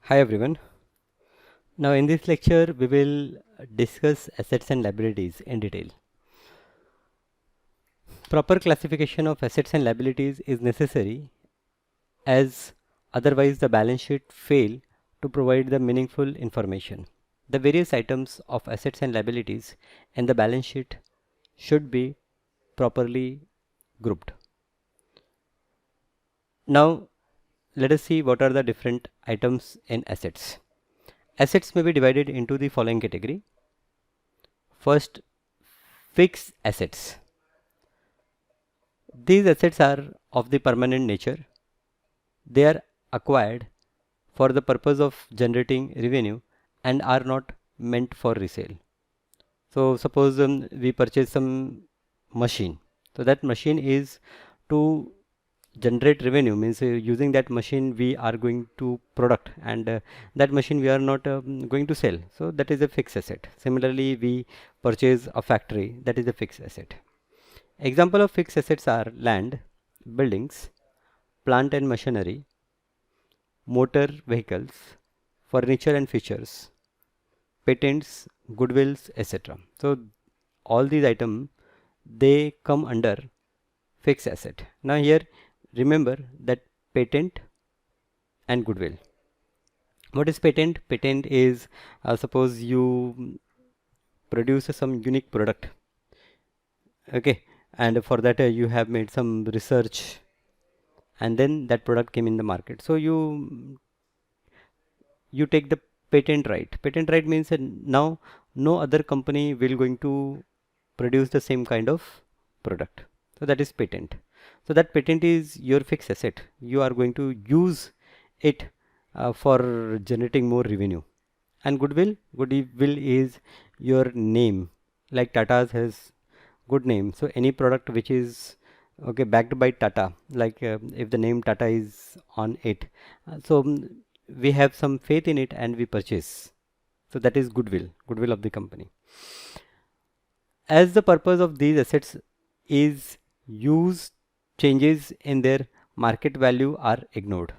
Hi everyone. Now in this lecture we will discuss assets and liabilities in detail. Proper classification of assets and liabilities is necessary as otherwise the balance sheet fail to provide the meaningful information. The various items of assets and liabilities in the balance sheet should be properly grouped. Now let us see what are the different items in assets. Assets may be divided into the following category. First, fixed assets. These assets are of the permanent nature. They are acquired for the purpose of generating revenue and are not meant for resale. So suppose we purchase some machine. So that machine is to generate revenue, means using that machine we are going to product, and that machine we are not going to sell. So that is a fixed asset. Similarly, we purchase a factory, that is a fixed asset. Example of fixed assets are land, buildings, plant and machinery, motor vehicles, furniture and features, patents, goodwills, etc. So all these items they come under fixed asset. Now here remember that patent and goodwill. What is patent? Patent is suppose you produce some unique product, okay, and for that you have made some research and then that product came in the market. So you take the patent right. Patent right means that now no other company will going to produce the same kind of product. So that is patent. So that patent is your fixed asset. You are going to use it for generating more revenue. And goodwill is your name. Like Tata's has good name. So any product which is okay backed by Tata, like if the name Tata is on it, we have some faith in it and we purchase. So that is goodwill of the company. As the purpose of these assets is use, changes in their market value are ignored.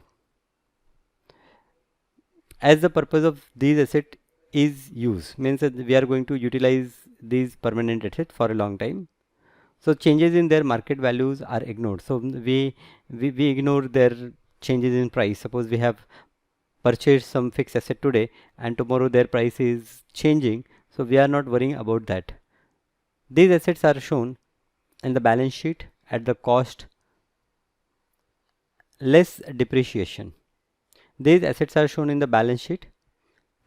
As the purpose of these assets is use, means that we are going to utilize these permanent assets for a long time. So changes in their market values are ignored. So we ignore their changes in price. Suppose we have purchased some fixed asset today and tomorrow their price is changing, so we are not worrying about that. These assets are shown in the balance sheet at the cost less depreciation. These assets are shown in the balance sheet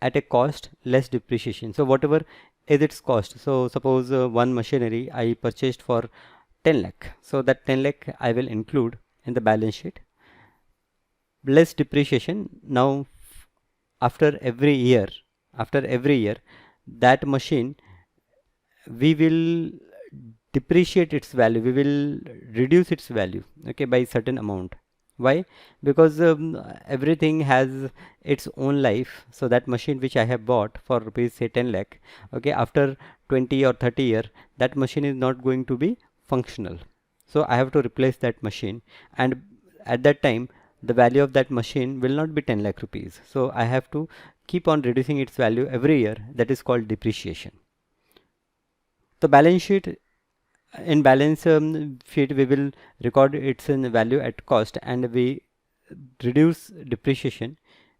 at a cost less depreciation. So whatever is its cost, so suppose one machinery I purchased for 10 lakh, so that 10 lakh I will include in the balance sheet. Less depreciation. Now after every year that machine we will depreciate its value, we will reduce its value, okay, by certain amount. Why? Because everything has its own life. So that machine which I have bought for rupees say 10 lakh, okay, after 20 or 30 year that machine is not going to be functional, so I have to replace that machine, and at that time the value of that machine will not be 10 lakh rupees, so I have to keep on reducing its value every year. That is called depreciation. The balance sheet, in balance sheet we will record its value at cost and we reduce depreciation,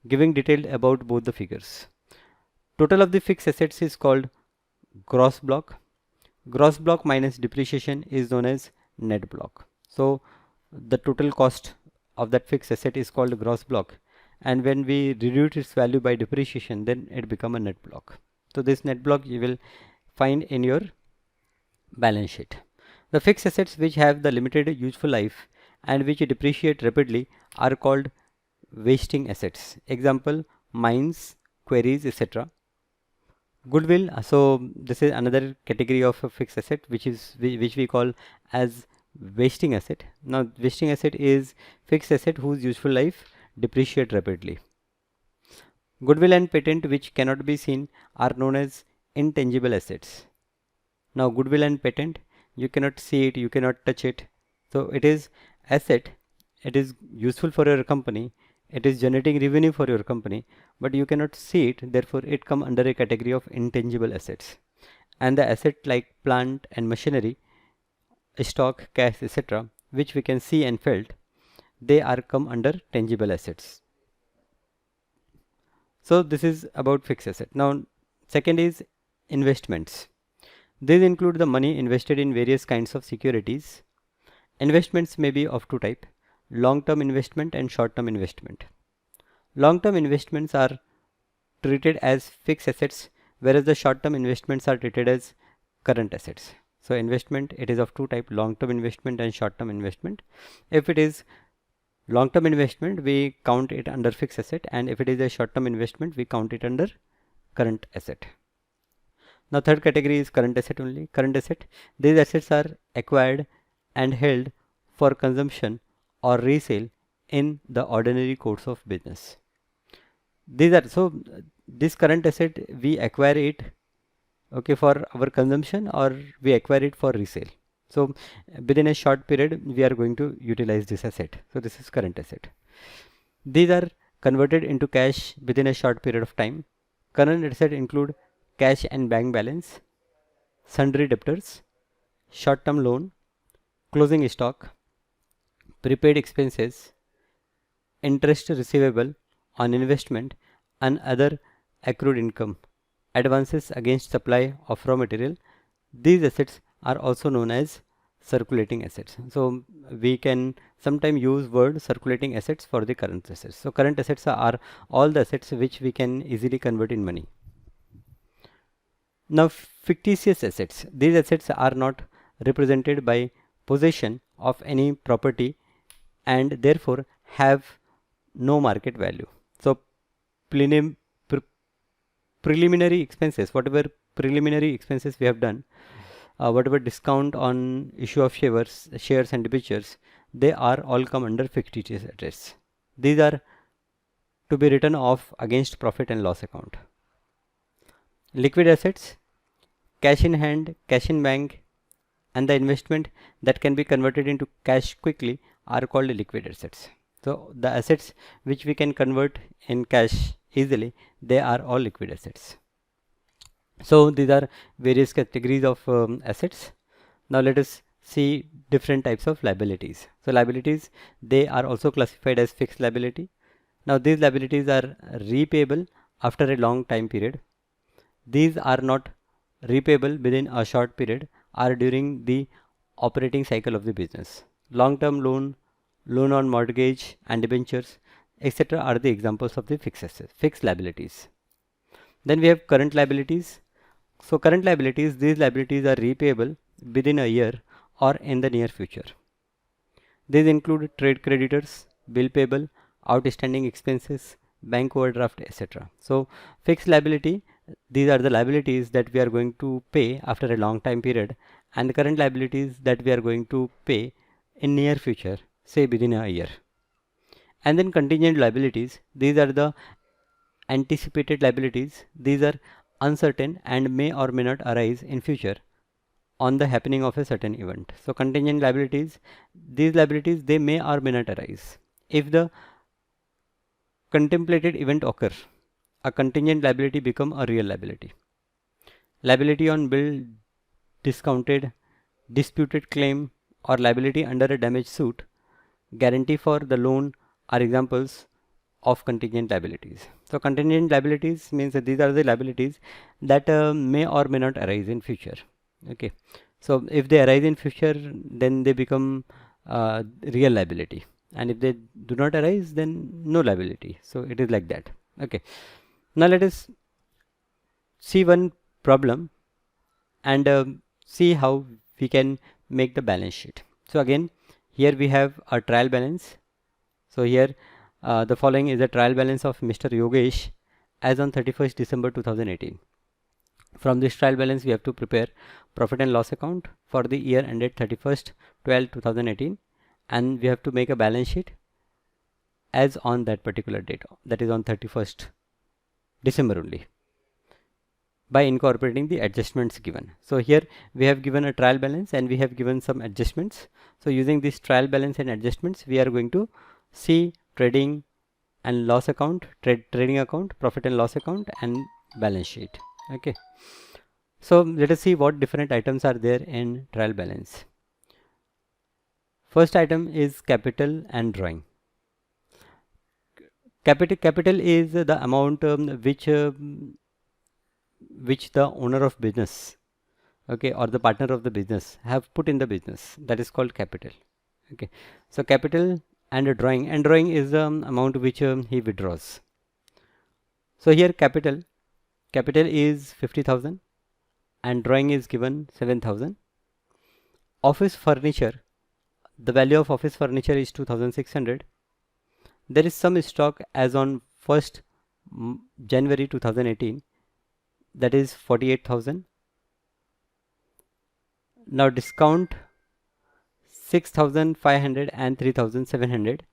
giving detail about both the figures. Total of the fixed assets is called gross block. Gross block minus depreciation is known as net block. So the total cost of that fixed asset is called gross block, and when we reduce its value by depreciation then it become a net block. So this net block you will find in your balance sheet. The fixed assets which have the limited useful life and which depreciate rapidly are called wasting assets. Example, mines, quarries, etc. Goodwill. So this is another category of a fixed asset which we call as wasting asset. Now wasting asset is fixed asset whose useful life depreciate rapidly. Goodwill and patent which cannot be seen are known as intangible assets. Now goodwill and patent, you cannot see it, you cannot touch it, so it is asset, it is useful for your company, it is generating revenue for your company, but you cannot see it, therefore it come under a category of intangible assets. And the asset like plant and machinery, stock, cash, etc., which we can see and felt, they are come under tangible assets. So this is about fixed asset. Now second is investments. These include the money invested in various kinds of securities. Investments may be of two types: long-term investment and short-term investment. Long-term investments are treated as fixed assets, whereas the short-term investments are treated as current assets. So investment, it is of two types: long-term investment and short-term investment. If it is long-term investment, we count it under fixed asset, and if it is a short-term investment, we count it under current asset. Now third category is current asset only. Current asset, these assets are acquired and held for consumption or resale in the ordinary course of business. These are, so this current asset, we acquire it, okay, for our consumption, or we acquire it for resale. So within a short period we are going to utilize this asset. So this is current asset. These are converted into cash within a short period of time. Current asset include cash and bank balance, sundry debtors, short-term loan, closing stock, prepaid expenses, interest receivable on investment, and other accrued income, advances against supply of raw material. These assets are also known as circulating assets. So we can sometimes use word circulating assets for the current assets. So current assets are all the assets which we can easily convert in money. Now fictitious assets, these assets are not represented by possession of any property and therefore have no market value. So preliminary expenses, whatever preliminary expenses we have done, whatever discount on issue of shares and debentures, they are all come under fictitious assets. These are to be written off against profit and loss account. Liquid assets, cash in hand, cash in bank, and the investment that can be converted into cash quickly are called liquid assets. So the assets which we can convert in cash easily, they are all liquid assets. So these are various categories of assets. Now let us see different types of liabilities. So liabilities, they are also classified as fixed liability. Now these liabilities are repayable after a long time period. These are not repayable within a short period or during the operating cycle of the business. Long-term loan, loan on mortgage and debentures, etc. are the examples of the fixed assets, fixed liabilities. Then we have current liabilities. So current liabilities, these liabilities are repayable within a year or in the near future. These include trade creditors, bill payable, outstanding expenses, bank overdraft, etc. So fixed liability, these are the liabilities that we are going to pay after a long time period, and the current liabilities that we are going to pay in near future, say within a year. And then contingent liabilities, these are the anticipated liabilities. These are uncertain and may or may not arise in future on the happening of a certain event. So contingent liabilities, these liabilities, they may or may not arise. If the contemplated event occur, a contingent liability become a real liability. Liability on bill discounted, disputed claim, or liability under a damage suit, guarantee for the loan are examples of contingent liabilities. So contingent liabilities means that these are the liabilities that may or may not arise in future. Okay, so if they arise in future, then they become real liability, and if they do not arise, then no liability. So it is like that. Okay, now let us see one problem and see how we can make the balance sheet. So again, here we have a trial balance. So here the following is a trial balance of Mr. Yogesh as on 31st December 2018. From this trial balance, we have to prepare profit and loss account for the year ended 31st 12 2018, and we have to make a balance sheet as on that particular date, that is on 31st December only, by incorporating the adjustments given. So here we have given a trial balance and we have given some adjustments. So using this trial balance and adjustments, we are going to see trading and loss account, trading account, profit and loss account, and balance sheet. Okay, so let us see what different items are there in trial balance. First item is capital and drawing. Capital is the amount which the owner of business, okay, or the partner of the business have put in the business. That is called capital. Okay, so capital and drawing is the amount which he withdraws. So here capital is 50,000 and drawing is given 7,000. Office furniture, the value of office furniture is 2,600. There is some stock as on 1st January 2018, that is 48,000. Now discount 6,500 and 3,700.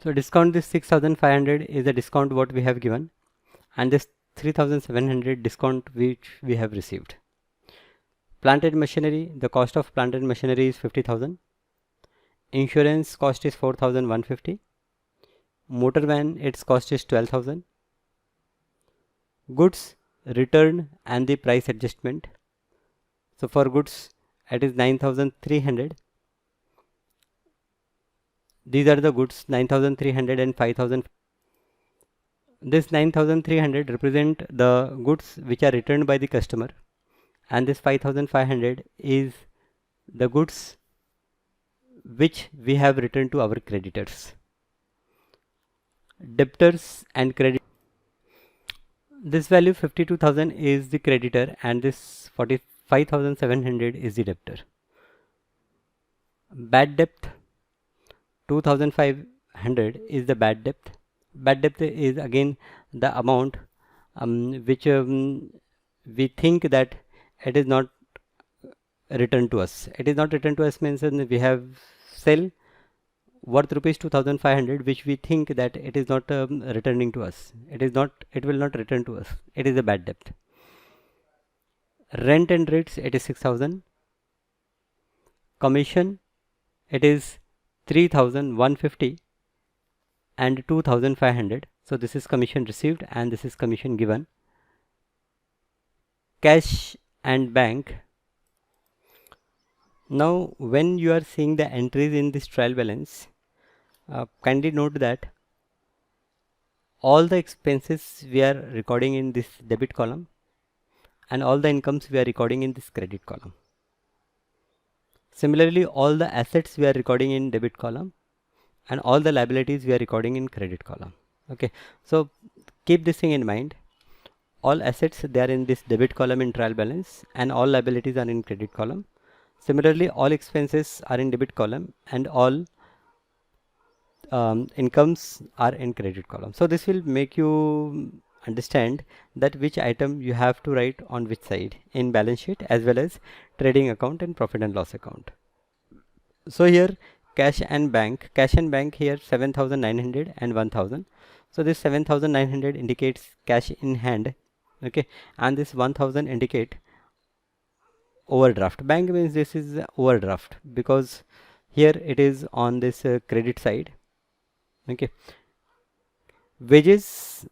So discount this 6,500 is the discount what we have given, and this 3,700 discount which we have received. Plant and machinery, the cost of plant and machinery is 50,000. Insurance cost is 4,150. Motor van, its cost is 12,000. Goods return and the price adjustment. So for goods it is 9,300. These are the goods 9,300 and 5,000. This 9,300 represent the goods which are returned by the customer, and this 5,500 is the goods which we have returned to our creditors. Debtors and credit. This value 52,000 is the creditor and this 45,700 is the debtor. Bad debt 2,500 is the bad debt. Bad debt is again the amount which we think that it is not returned to us. It is not returned to us means we have sell worth rupees 2,500 which we think that it is not returning to us. It will not return to us. It is a bad debt. Rent and rates, it is 6,000. Commission, it is 3,150 and 2,500. So this is commission received and this is commission given. Cash and bank. Now when you are seeing the entries in this trial balance, kindly note that all the expenses we are recording in this debit column and all the incomes we are recording in this credit column. Similarly, all the assets we are recording in debit column and all the liabilities we are recording in credit column. Okay, so keep this thing in mind. All assets, they are in this debit column in trial balance and all liabilities are in credit column. Similarly, all expenses are in debit column and all incomes are in credit column. So this will make you understand that which item you have to write on which side in balance sheet as well as trading account and profit and loss account. So here cash and bank here 7,900 and 1,000. So this 7,900 indicates cash in hand, okay, and this 1,000 indicate overdraft. Bank means this is overdraft because here it is on this credit side. Okay, wages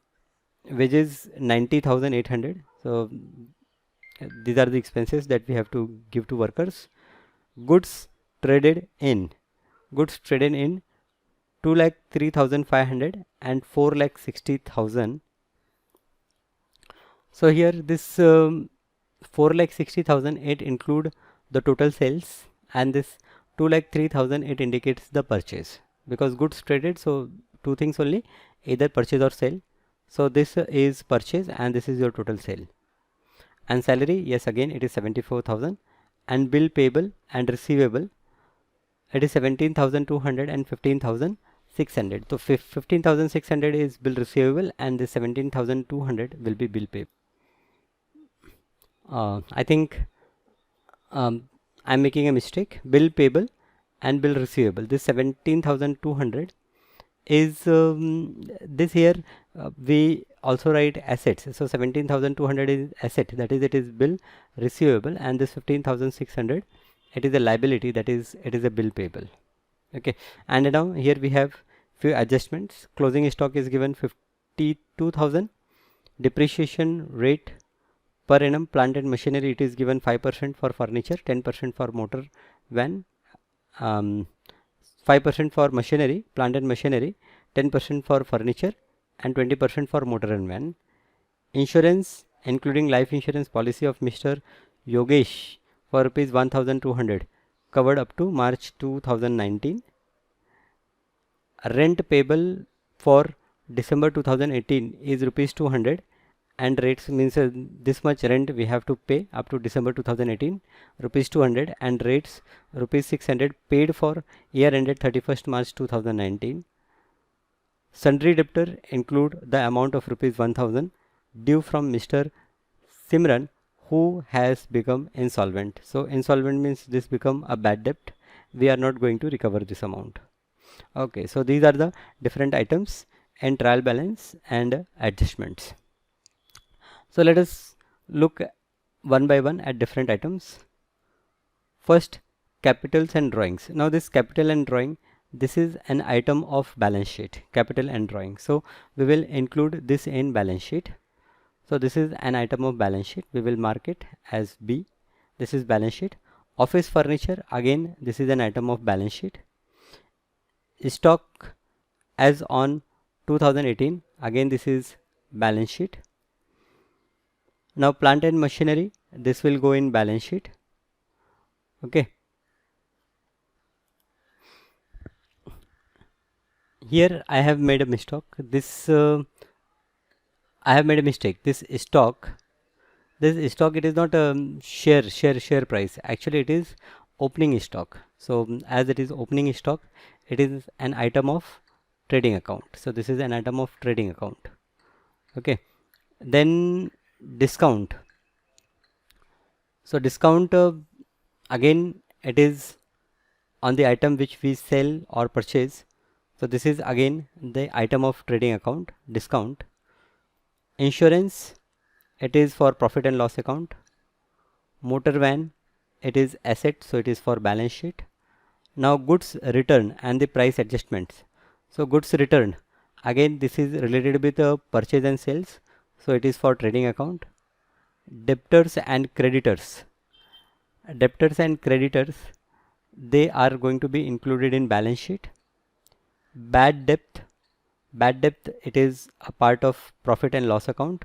90,800. So these are the expenses that we have to give to workers. Goods traded in 2,03,500 and 4,60,000. So here this 4,60,000 it include the total sales and this 2,03,000 it indicates the purchase because goods traded, so two things only, either purchase or sale. So this is purchase and this is your total sale. And salary, yes, again it is 74,000 and bill payable and receivable it is 17,200 and 15,600. So 15,600 is bill receivable and the 17,200 will be bill payable. I think I'm making a mistake. Bill payable and bill receivable. This 17,200 is this here we also write assets. So 17,200 is asset, that is it is bill receivable, and this 15,600 it is a liability, that is it is a bill payable. Okay, and now here we have few adjustments. Closing stock is given 52,000. Depreciation rate per annum plant and machinery, it is given 5% for furniture, 10% for motor van, 5% for machinery, plant and machinery, 10% for furniture, and 20% for motor and van. Insurance, including life insurance policy of Mr. Yogesh for rupees 1200, covered up to March 2019. Rent payable for December 2018 is rupees 200, and rates means this much rent we have to pay up to December 2018, rupees 200, and rates rupees 600 paid for year ended 31st March 2019. Sundry debtor include the amount of rupees 1000 due from Mr. Simran, who has become insolvent. So insolvent means this become a bad debt. We are not going to recover this amount. Okay, so these are the different items and trial balance and adjustments. So let us look one by one at different items. First, capitals and drawings. Now this capital and drawing, this is an item of balance sheet, capital and drawing. So we will include this in balance sheet. So this is an item of balance sheet. We will mark it as B. This is balance sheet. Office furniture, again this is an item of balance sheet. Stock as on 2018, again this is balance sheet. Now plant and machinery, this will go in balance sheet. Okay. Here I have made a mistake. I have made a mistake. This stock, it is not a share price. Actually, it is opening stock. So as it is opening stock, it is an item of trading account. So this is an item of trading account. Okay. Then discount. So discount, again it is on the item which we sell or purchase. So this is again the item of trading account, discount. Insurance, it is for profit and loss account. Motor van, it is asset, so it is for balance sheet. Now goods return and the price adjustments. So goods return, again this is related with purchase and sales, so it is for trading account. Debtors and creditors. Debtors and creditors, they are going to be included in balance sheet. Bad debt, it is a part of profit and loss account.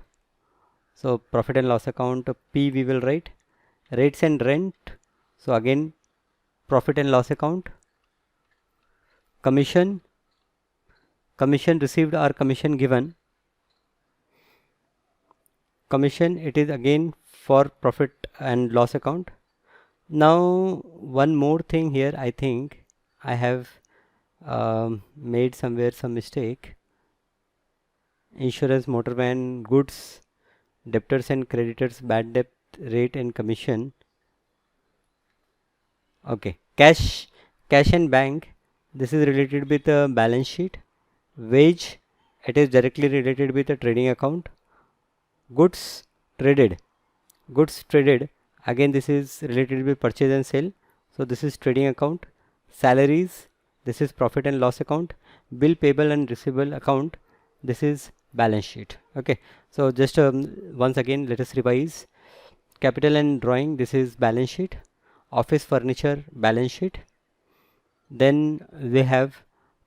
So profit and loss account P we will write. Rates and rent, so again profit and loss account. Commission received or commission given. Commission, it is again for profit and loss account. Now one more thing here, I think I have made somewhere some mistake. Insurance, motor van, goods, debtors and creditors, bad debt, rate and commission. Okay, cash and bank, this is related with the balance sheet. Wage, it is directly related with the trading account. Goods traded, again this is related with purchase and sale, so this is trading account. Salaries, this is profit and loss account. Bill payable and receivable account, this is balance sheet. Okay, so just once again let us revise. Capital and drawing, this is balance sheet. Office furniture, balance sheet. Then we have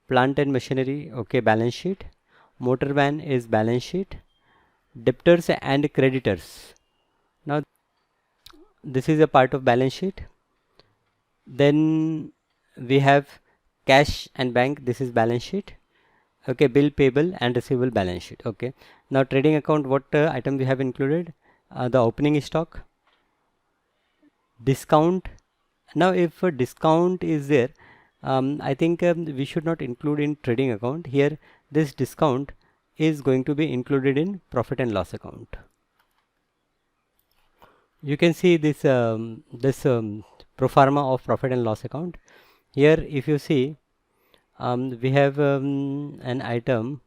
plant and machinery, okay, balance sheet. Motor van is balance sheet. Debtors and creditors, now this is a part of balance sheet. Then we have cash and bank, this is balance sheet. Okay, bill payable and receivable, balance sheet. Okay, now trading account, what item we have included? The opening stock. Discount, now if a discount is there, I think we should not include in trading account. Here this discount is going to be included in profit and loss account. You can see this pro forma of profit and loss account. Here if you see, we have an item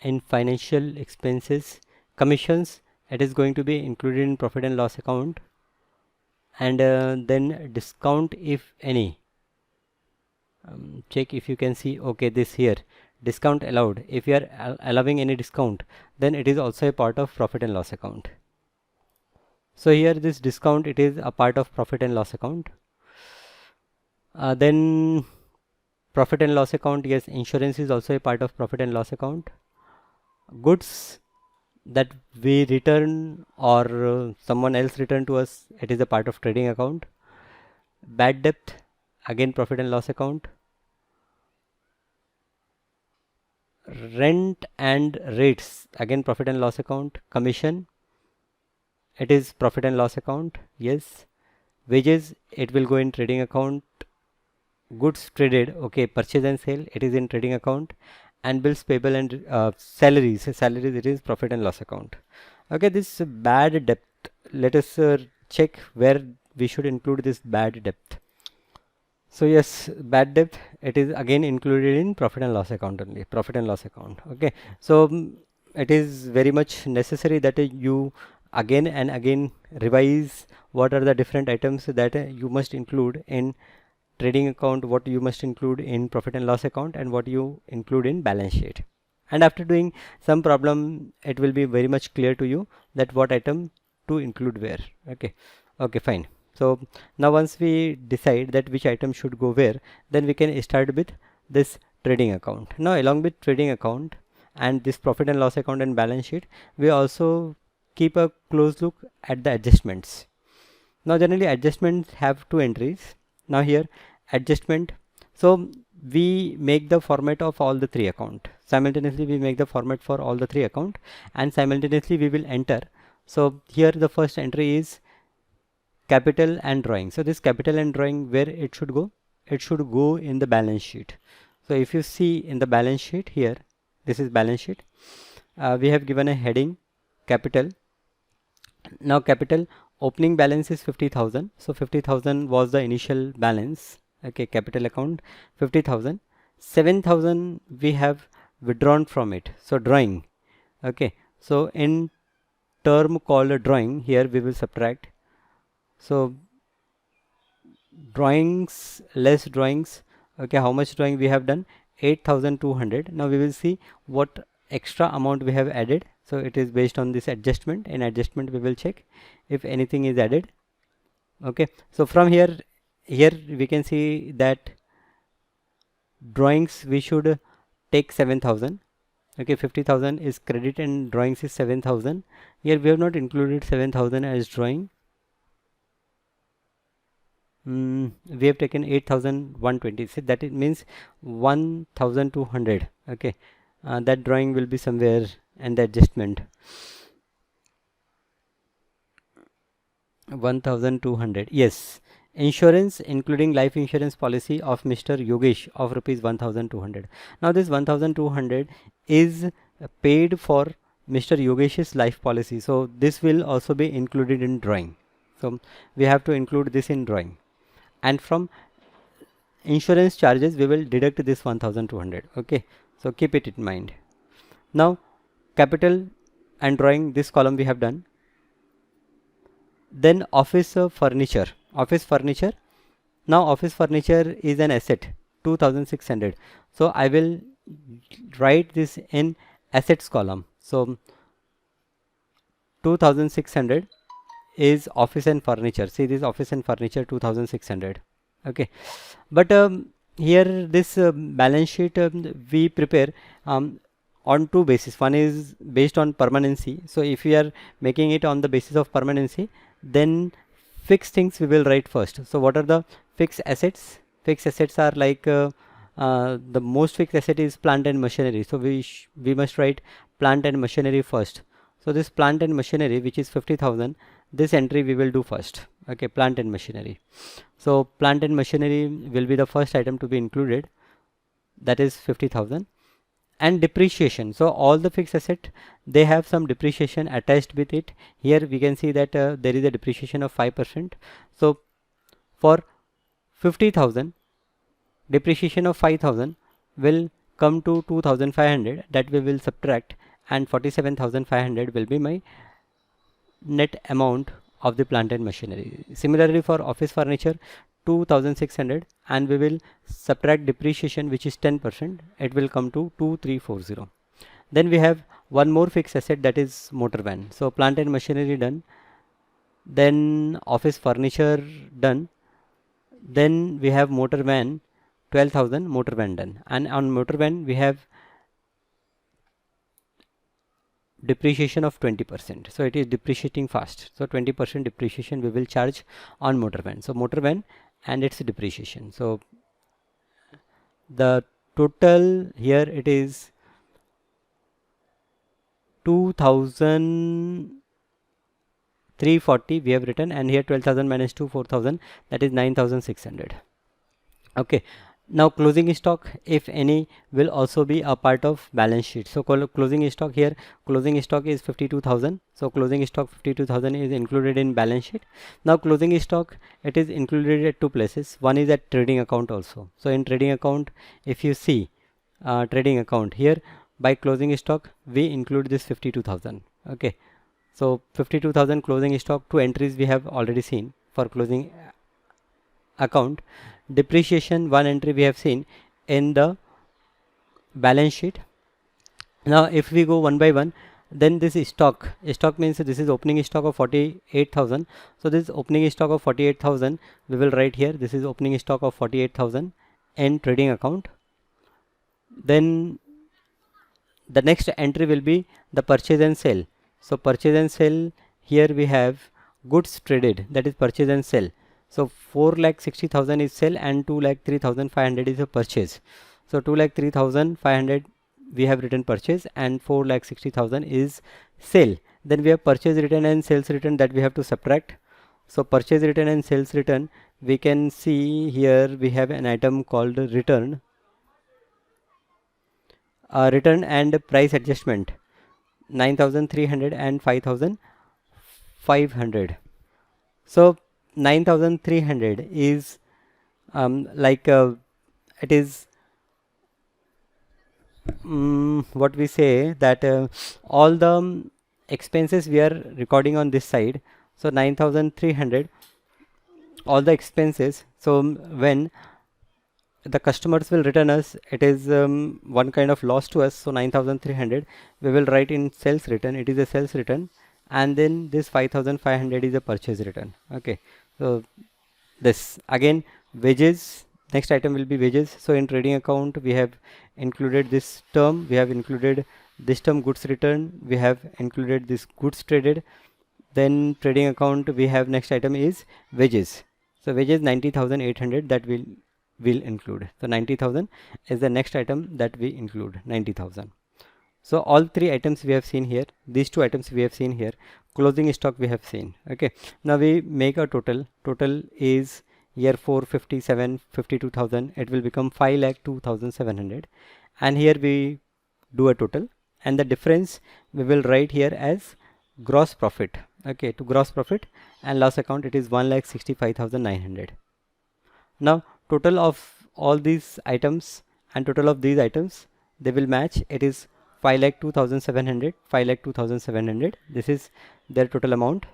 in financial expenses, commissions, it is going to be included in profit and loss account. And then discount, if any, check if you can see. Okay, this here discount allowed, if you are allowing any discount, then it is also a part of profit and loss account. So here this discount, it is a part of profit and loss account. Then profit and loss account, yes, insurance is also a part of profit and loss account. Goods that we return or someone else return to us, it is a part of trading account. Bad debt, again profit and loss account. Rent and rates, again profit and loss account. Commission, it is profit and loss account, yes. Wages, it will go in trading account. Goods traded, okay, purchase and sale, it is in trading account. And bills payable and salaries, it is profit and loss account. Okay, this bad debt, let us check where we should include this bad debt. So yes, bad debt, it is again included in profit and loss account only, profit and loss account. Okay, so it is very much necessary that you again and again revise what are the different items that you must include in trading account, what you must include in profit and loss account, and what you include in balance sheet. And after doing some problem, it will be very much clear to you that what item to include where. Okay, fine. So now once we decide that which item should go where, then we can start with this trading account. Now along with trading account and this profit and loss account and balance sheet, we also keep a close look at the adjustments. Now generally adjustments have two entries. Now here adjustment, so we make the format of all the three account. Simultaneously we make the format for all the three account, and simultaneously we will enter. So here the first entry is capital and drawing. So this capital and drawing, where it should go? It should go in the balance sheet. So if you see in the balance sheet here, this is balance sheet. We have given a heading capital. Now capital, opening balance is 50,000. So 50,000 was the initial balance. Okay, capital account 50,000. 7,000 we have withdrawn from it. So drawing. Okay, so in term called drawing, here we will subtract. So drawings less drawings. Okay, how much drawing we have done? 8,200. Now we will see what extra amount we have added. So it is based on this adjustment. In adjustment we will check if anything is added. Okay, so from here we can see that drawings we should take 7,000. Okay, 50,000 is credit and drawings is 7,000. Here we have not included 7,000 as drawing. We have taken 8,120. So that it means 1,200. Okay, that drawing will be somewhere in the adjustment. 1,200. Yes, insurance including life insurance policy of Mr. Yogesh of rupees 1,200. Now this 1,200 is paid for Mr. Yogesh's life policy. So this will also be included in drawing. So we have to include this in drawing. And from insurance charges we will deduct this 1,200. Okay, so keep it in mind. Now capital and drawing, this column we have done. Then office furniture. Now office furniture is an asset, 2,600. So I will write this in assets column. So 2,600 is office and furniture. See this office and furniture 2,600. Okay, but here this balance sheet we prepare on two bases. One is based on permanency. So if we are making it on the basis of permanency, then fixed things we will write first. So what are the fixed assets? Fixed assets are like the most fixed asset is plant and machinery. So we must write plant and machinery first. So this plant and machinery, which is 50,000, this entry we will do first. Okay, plant and machinery. So plant and machinery will be the first item to be included, that is 50,000. And depreciation, so all the fixed asset, they have some depreciation attached with it. Here we can see that there is a depreciation of 5%. So for 50,000, depreciation of 5,000 will come to 2,500, that we will subtract, and 47,500 will be my net amount of the plant and machinery. Similarly for office furniture, 2600, and we will subtract depreciation, which is 10%. It will come to 2340. Then we have one more fixed asset, that is motor van. So plant and machinery done, then office furniture done, then we have motor van 12,000, motor van done, and on motor van we have depreciation of 20%. So it is depreciating fast, so 20% depreciation we will charge on motor van. So motor van and its depreciation. So the total here it is 2,340 we have written, and here 12,000 minus 2, 4,000, that is 9,600. Okay, now closing stock, if any, will also be a part of balance sheet. So closing stock, here closing stock is 52,000. So closing stock 52,000 is included in balance sheet. Now closing stock, it is included at two places. One is at trading account also. So in trading account, if you see trading account here, by closing stock we include this 52,000. Okay, so 52,000 closing stock, two entries we have already seen for closing account. Depreciation, one entry we have seen in the balance sheet. Now if we go one by one, then this is stock means this is opening stock of 48,000. so this opening stock of 48,000 we will write here, this is opening stock of 48,000 in trading account. Then the next entry will be the purchase and sale. So purchase and sale, here we have goods traded, that is purchase and sale. So 4,60,000 is sale and 2,03,500 is a purchase. So 2,03,500 we have written purchase and 4,60,000 is sale. Then we have purchase return and sales return, that we have to subtract. So purchase return and sales return, we can see here we have an item called return. Return and price adjustment 9,300 and 5,500. So 9,300 is it is what we say that all the expenses we are recording on this side. So 9,300 all the expenses. So when the customers will return us, it is one kind of loss to us. So 9,300 we will write in sales return, it is a sales return, and then this 5,500 is a purchase return. Okay, so this again wages, next item will be wages. So in trading account we have included this term, we have included this term goods return, we have included this goods traded. Then trading account we have next item is wages. So wages 90,800 that will include. So 90,000 is the next item that we include, 90,000. So all three items we have seen here, these two items we have seen here, closing stock we have seen. Okay, now we make a total is year 457 52,000, it will become 5,02,700, and here we do a total, and the difference we will write here as gross profit. Okay, to gross profit and loss account it is 1,65,900. Now total of all these items and total of these items, they will match, it is 5,02,700, 5,02,700. This is their total amount.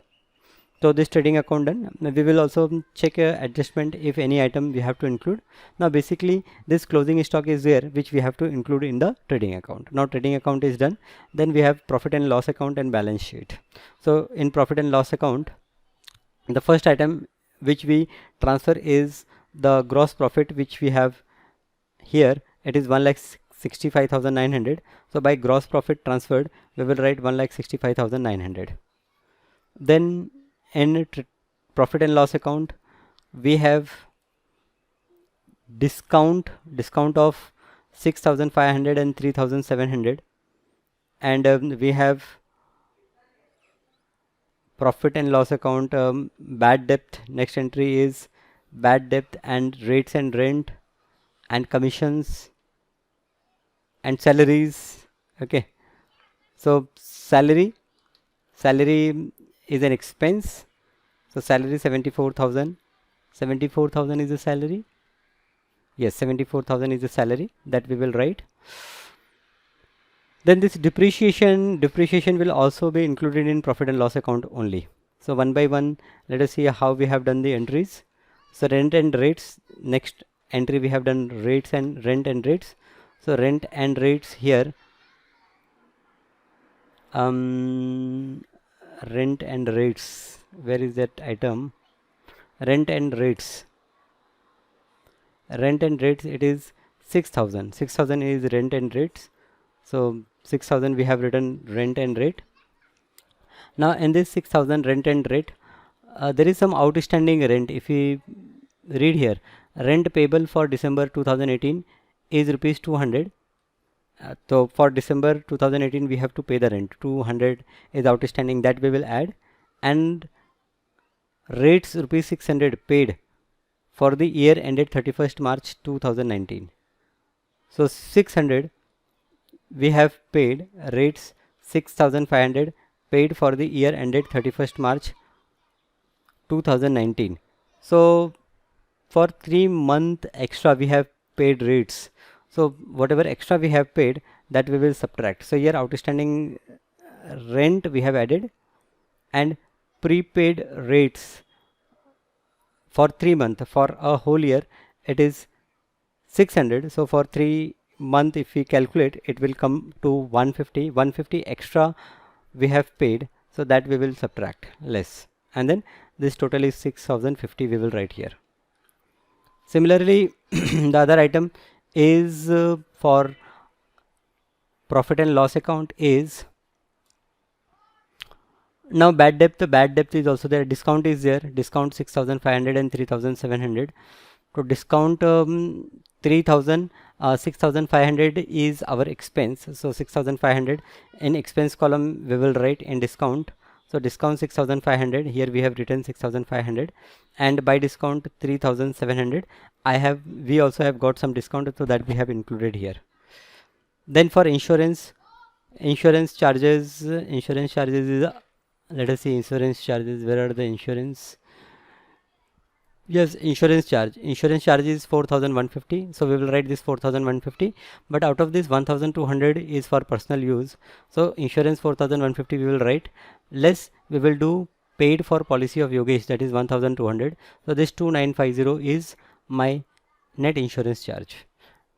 So this trading account done. We will also check adjustment if any item we have to include. Now basically this closing stock is there, which we have to include in the trading account. Now trading account is done. Then we have profit and loss account and balance sheet. So in profit and loss account, the first item which we transfer is the gross profit, which we have here, it is 1,65,900. So by gross profit transferred we will write 1,65,900. Then in profit and loss account we have discount of 6,500 and 3,700, and we have profit and loss account bad debt. Next entry is bad debt and rates and rent and commissions and salaries. Okay, so salary is an expense. So salary 74,000. 74,000 is the salary. Yes, 74,000 is the salary that we will write. Then this depreciation will also be included in profit and loss account only. So one by one, let us see how we have done the entries. So rent and rates, next entry we have done rates and rent and rates. So rent and rates here, um, rent and rates, where is that item? Rent and rates, rent and rates, it is 6,000. 6,000 is rent and rates. So 6,000 we have written rent and rate. Now in this 6,000 rent and rate, there is some outstanding rent. If we read here, rent payable for December 2018 is rupees 200. So for December 2018 we have to pay the rent. 200 is outstanding, that we will add, and rates rupees 600 paid for the year ended 31st March 2019. So 600 we have paid, rates 6,500 paid for the year ended 31st March 2019. So for 3 month extra we have paid rates. So whatever extra we have paid, that we will subtract. So here outstanding rent we have added, and prepaid rates for 3 month, for a whole year it is 600. So for 3 month if we calculate, it will come to 150. 150 extra we have paid, so that we will subtract less, and then this total is 6,050 we will write here. Similarly, the other item is for profit and loss account is, now bad debt. The bad debt is also there, discount is there, discount 6,500 and 3,700. So discount 3,000, 6,500 is our expense. So 6,500 in expense column we will write in discount. So discount 6,500, here we have written 6,500, and by discount 3,700. We also have got some discount, so that we have included here. Then for insurance, insurance charges is let us see insurance charges. Where are the insurance? Yes, insurance charge. Insurance charge is 4,150. So we will write this 4,150. But out of this 1,200 is for personal use. So insurance 4,150 we will write. Less we will do paid for policy of Yogesh, that is 1,200. So this 2,950 is my net insurance charge.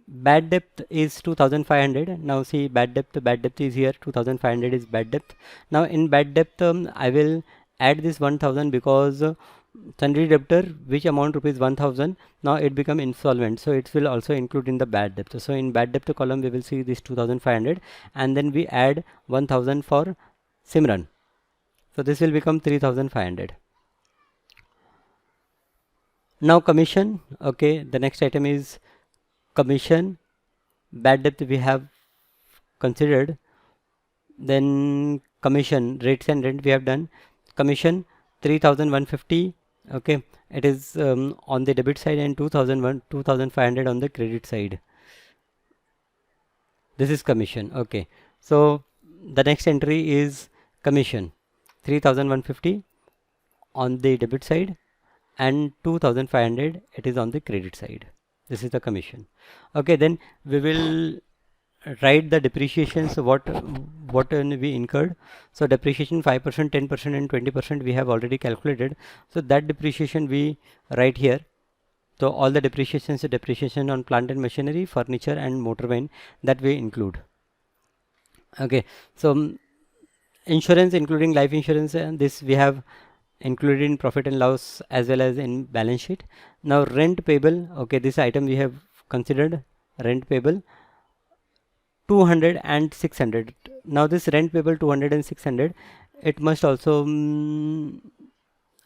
Bad debt is 2,500. Now see bad debt is here, 2,500 is bad debt. Now in bad debt I will add this 1,000 because sundry debtor which amount rupees 1,000, now it become insolvent, so it will also include in the bad debt. So in bad debt column we will see this 2,500, and then we add 1,000 for Simran, so this will become 3,500. Now commission, okay, the next item is commission. Bad debt we have considered, then commission, rates and rent we have done. Commission 3,150, okay, it is on the debit side, and 2,500 on the credit side. This is commission, okay. So the next entry is commission 3,150 on the debit side, and 2,500 it is on the credit side. This is the commission, okay. Then we will write the depreciations, what we incurred. So depreciation 5%, 10% and 20% we have already calculated, so that depreciation we write here. So all the depreciations, depreciation on plant and machinery, furniture and motor vein, that we include, okay. So insurance including life insurance, and this we have included in profit and loss as well as in balance sheet. Now rent payable, okay, this item we have considered rent payable 200 and 600. Now this rent payable 200 and 600, it must also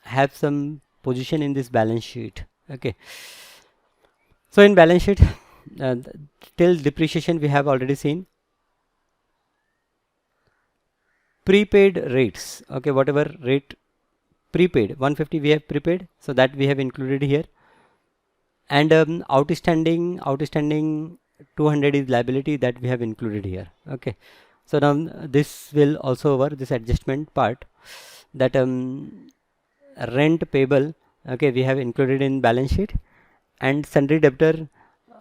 have some position in this balance sheet, okay. So in balance sheet, till depreciation we have already seen. Prepaid rates, okay, whatever rate prepaid, 150 we have prepaid, so that we have included here. And outstanding 200 is liability, that we have included here, okay. So now this will also over this adjustment part, that rent payable, okay, we have included in balance sheet. And sundry debtor,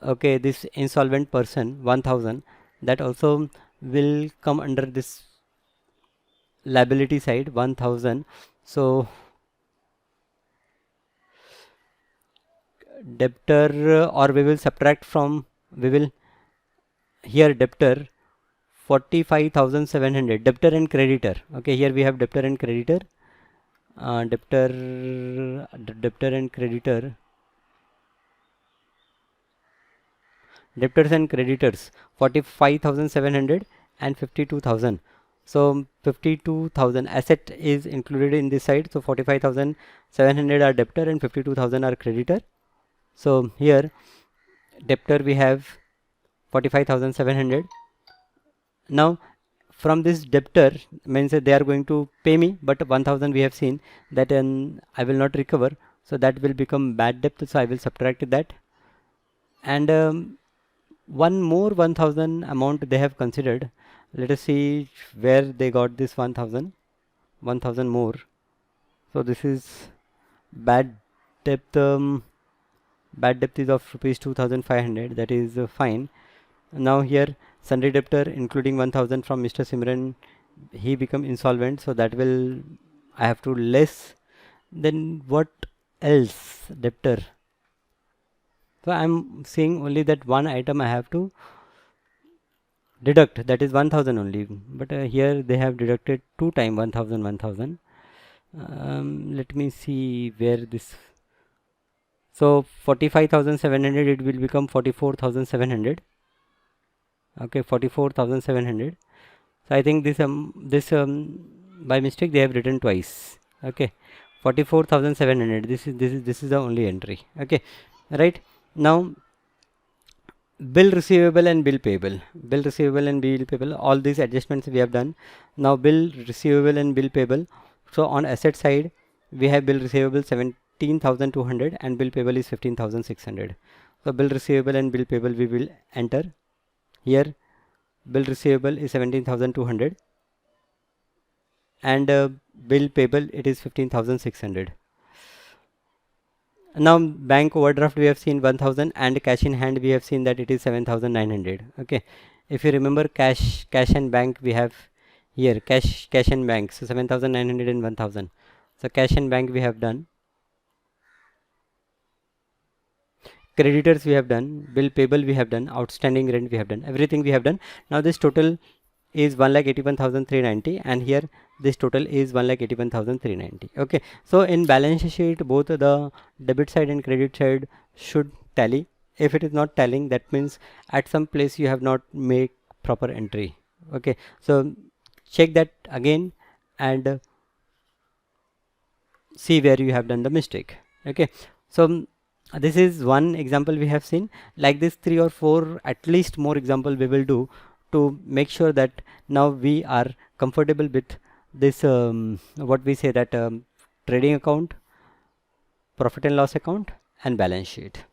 okay, this insolvent person 1,000, that also will come under this liability side 1,000. So debtor, or we will subtract from, we will here debtor 45,700, debtor and creditor. Okay, here we have debtor and creditor, debtor and creditor, debtors and creditors 45,700 and 52,000. So 52,000 asset is included in this side, so 45,700 are debtor and 52,000 are creditor. So here debtor we have 45,700. Now from this debtor means that they are going to pay me, but 1,000 we have seen that I will not recover, so that will become bad debt, so I will subtract that. And one more 1,000 amount they have considered. Let us see where they got this 1,000 more. So this is bad debt. Bad debt is of rupees 2,500, that is fine. Now here sundry debtor including 1,000 from Mr. Simran, he become insolvent, so that will I have to less. Then what else? Debtor. So I am seeing only that one item I have to deduct, that is 1,000 only, but here they have deducted 2 times 1,000. Let me see where this. So 45,700, it will become 44,700. Okay, 44,700. So I think this by mistake they have written twice. Okay, 44,700. This is the only entry. Okay, right. Now bill receivable and bill payable, all these adjustments we have done. Now bill receivable and bill payable. So on asset side we have bill receivable 17,200 and bill payable is 15,600. So bill receivable and bill payable we will enter here. Bill receivable is 17,200 and bill payable it is 15,600. Now bank overdraft we have seen 1,000 and cash in hand we have seen that it is 7,900. Okay, if you remember cash and bank we have here, cash and bank, so 7,900 and 1,000. So cash and bank we have done, creditors we have done, bill payable we have done, outstanding rent we have done, everything we have done. Now this total is 1,81,390 and here this total is 1,81,390. Okay, so in balance sheet both the debit side and credit side should tally. If it is not tallying, that means at some place you have not made proper entry. Okay, so check that again and see where you have done the mistake. Okay, so this is one example we have seen. Like this 3 or 4 at least more example we will do to make sure that now we are comfortable with this what we say that trading account, profit and loss account and balance sheet.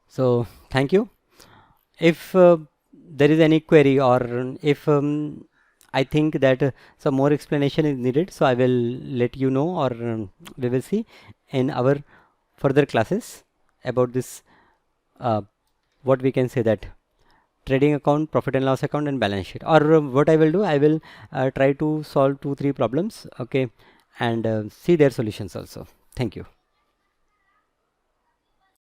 So thank you. If there is any query or if I think that some more explanation is needed, so I will let you know, or we will see in our further classes about this what we can say that trading account, profit and loss account and balance sheet. Or what I will do, I will try to solve 2-3 problems, okay, and see their solutions also. Thank you.